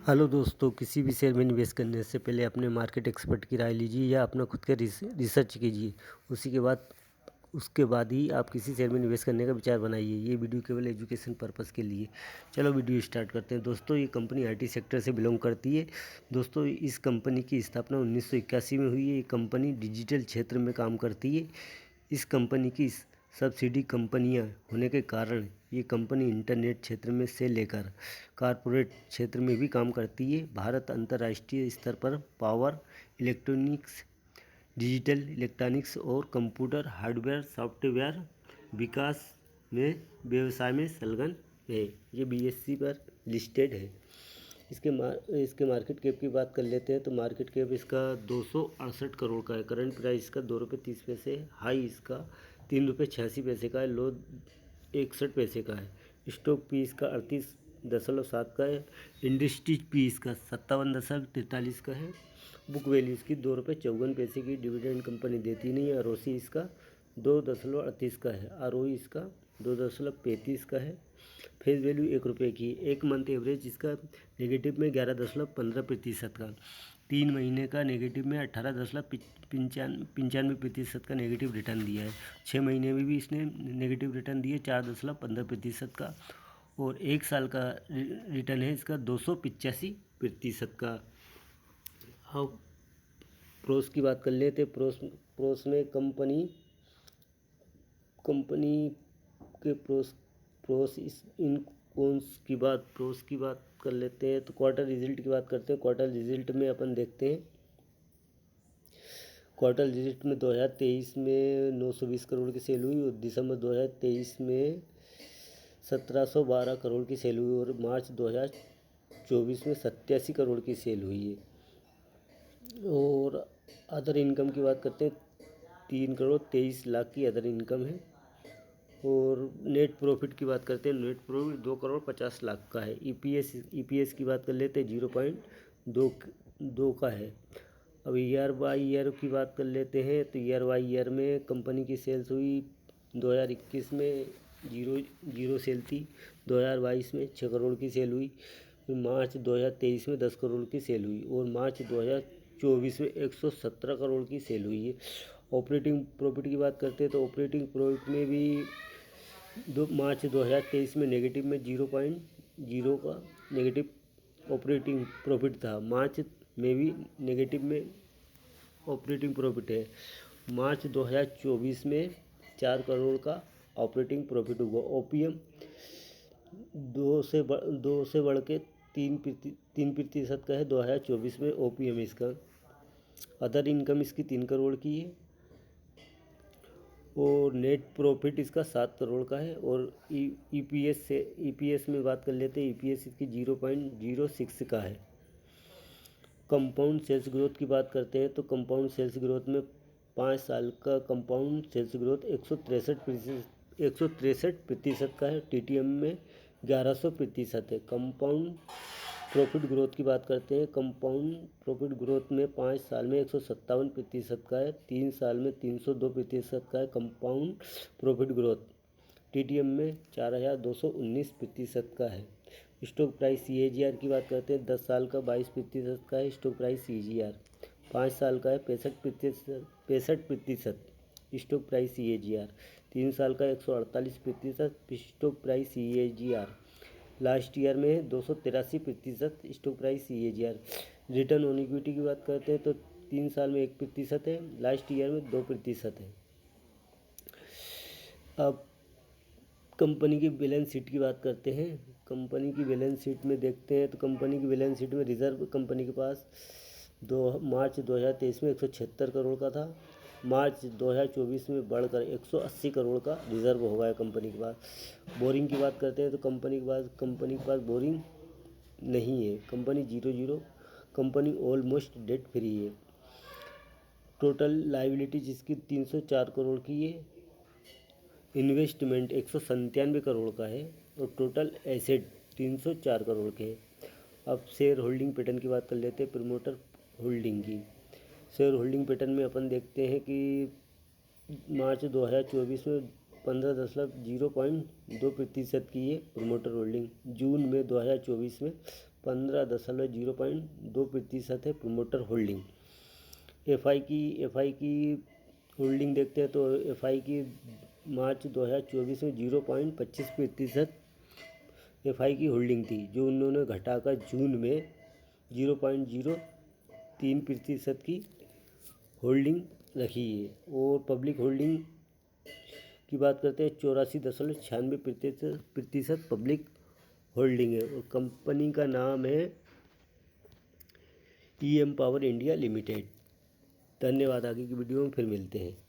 Hello दोस्तों, किसी भी शेयर में निवेश करने से पहले अपने मार्केट एक्सपर्ट की राय लीजिए या अपना खुद का रिसर्च कीजिए। उसके बाद ही आप किसी शेयर में निवेश करने का विचार बनाइए। ये वीडियो केवल एजुकेशन पर्पस के लिए। चलो वीडियो स्टार्ट करते हैं। दोस्तों, ये कंपनी आईटी सेक्टर से बिलोंग करती है। दोस्तों, इस कंपनी की स्थापना 1981 में हुई है। ये कंपनी डिजिटल क्षेत्र में काम करती है। इस कंपनी की सब्सिडी कंपनियां होने के कारण ये कंपनी इंटरनेट क्षेत्र में से लेकर कॉरपोरेट क्षेत्र में भी काम करती है। भारत अंतर्राष्ट्रीय स्तर पर पावर इलेक्ट्रॉनिक्स, डिजिटल इलेक्ट्रॉनिक्स और कंप्यूटर हार्डवेयर सॉफ्टवेयर विकास में व्यवसाय में संलग्न है। ये बीएसई पर लिस्टेड है। इसके मार्केट कैप की बात कर लेते हैं तो मार्केट कैप इसका 268 करोड़ का है। करंट प्राइस इसका 2 रुपये 30 पैसे, हाई इसका 3 रुपये 86 पैसे का है, लो 61 पैसे का है। स्टॉक पी इसका 38.7 का है। इंडस्ट्रीज पी इसका 57.43 का है। बुक वैल्यू इसकी 2 रुपये 54 पैसे की। डिविडेंड कंपनी देती नहीं है। आरओसी इसका 2.38 का है। आरओई इसका 2.35 का है। फेस वैल्यू 1 रुपये की। एक मंथ एवरेज इसका नेगेटिव में 11.15% का, 3 महीने का नेगेटिव में 18.95% का नेगेटिव रिटर्न दिया है। 6 महीने में भी इसने नेगेटिव रिटर्न दिए 4.15% का, और 1 साल का रिटर्न है इसका 285% का। हाँ, प्रोस की बात कर लेते। प्रोस में कंपनी के प्रोस की बात कर लेते हैं तो क्वार्टर रिजल्ट की बात करते हैं। क्वार्टर रिजल्ट में अपन देखते हैं, क्वार्टर रिजल्ट में 2023 में 920 करोड़ की सेल हुई और दिसंबर 2023 में 1712 करोड़ की सेल हुई और मार्च 2024 में 87 करोड़ की सेल हुई है। और अदर इनकम की बात करते हैं, 3 करोड़ 23 लाख की अदर इनकम है। और नेट प्रॉफिट की बात करते हैं, नेट प्रॉफिट 2 करोड़ 50 लाख का है। ईपीएस की बात कर लेते हैं, 0.2 का है। अब ईयर बाई ईयर की बात कर लेते हैं तो ईयर बाई ईयर में कंपनी की सेल्स हुई 2021 में जीरो सेल थी, 2022 में 6 करोड़ की सेल हुई, फिर मार्च 2023 में 10 करोड़ की सेल हुई और मार्च 2024 में 117 करोड़ की सेल हुई है। ऑपरेटिंग प्रॉफिट की बात करते हैं तो ऑपरेटिंग प्रॉफिट में भी मार्च 2023 में नेगेटिव में 0.0 का नेगेटिव ऑपरेटिंग प्रॉफिट था। मार्च में भी नेगेटिव में ऑपरेटिंग प्रॉफिट है। मार्च 2024 में 4 करोड़ का ऑपरेटिंग प्रॉफिट हुआ। ओपीएम 2 से बढ़ के 3% का है 2024 में ओपीएम इसका। अदर इनकम इसकी 3 करोड़ की है और नेट प्रॉफिट इसका 7 करोड़ का है। और ईपीएस में बात कर लेते हैं, ईपीएस इसकी 0.06 का है। कंपाउंड सेल्स ग्रोथ की बात करते हैं तो कंपाउंड सेल्स ग्रोथ में 5 साल का कंपाउंड सेल्स ग्रोथ 163% का है। टीटीएम में 1100% है। कंपाउंड प्रॉफिट ग्रोथ की बात करते हैं, कंपाउंड प्रॉफिट ग्रोथ में 5 साल में 157% का है, 3 साल में 302% का है। कंपाउंड प्रॉफिट ग्रोथ टीटीएम में 4219% का है। स्टॉक प्राइस सीएजीआर की बात करते हैं, 10 साल का 22% का है स्टॉक प्राइस सीएजीआर, 5 साल का है 65%। स्टॉक प्राइस सीएजीआर 3 साल का 148% stock price CAGR. Last year में 283% stock price CAGR. Return on equity की बात करते हैं तो 3 साल में 1% है, लास्ट ईयर में 2% है। अब कंपनी की बैलेंस शीट की बात करते हैं। कंपनी की बैलेंस शीट में देखते हैं तो कंपनी की बैलेंस शीट में रिजर्व कंपनी के पास मार्च 2023 में 176 करोड़ का था। मार्च 2024 में बढ़कर 180 करोड़ का रिजर्व हो गया कंपनी के पास। बोरिंग की बात करते हैं तो कंपनी के पास बोरिंग नहीं है। Company 0 company almost debt free है। टोटल लाइबिलिटी जिसकी 304 करोड़ की है। इन्वेस्टमेंट 197 करोड़ का है और टोटल एसेट 304 करोड़ के हैं। अब शेयर होल्डिंग पैटर्न की बात कर लेते हैं, प्रमोटर होल्डिंग की। शेयर होल्डिंग पैटर्न में अपन देखते हैं कि मार्च 2024 में 15.0.2% की है प्रमोटर होल्डिंग। जून में 2024 में 15.02% है प्रोमोटर होल्डिंग। एफआई की होल्डिंग देखते हैं तो एफआई की मार्च 2024 में 0.25% एफआई की होल्डिंग थी, जो उन्होंने घटाकर जून में 0.03% की होल्डिंग रखी है। और पब्लिक होल्डिंग की बात करते हैं 84.96% पब्लिक होल्डिंग है। और कंपनी का नाम है ईएम पावर इंडिया लिमिटेड। धन्यवाद। आगे की वीडियो में फिर मिलते हैं।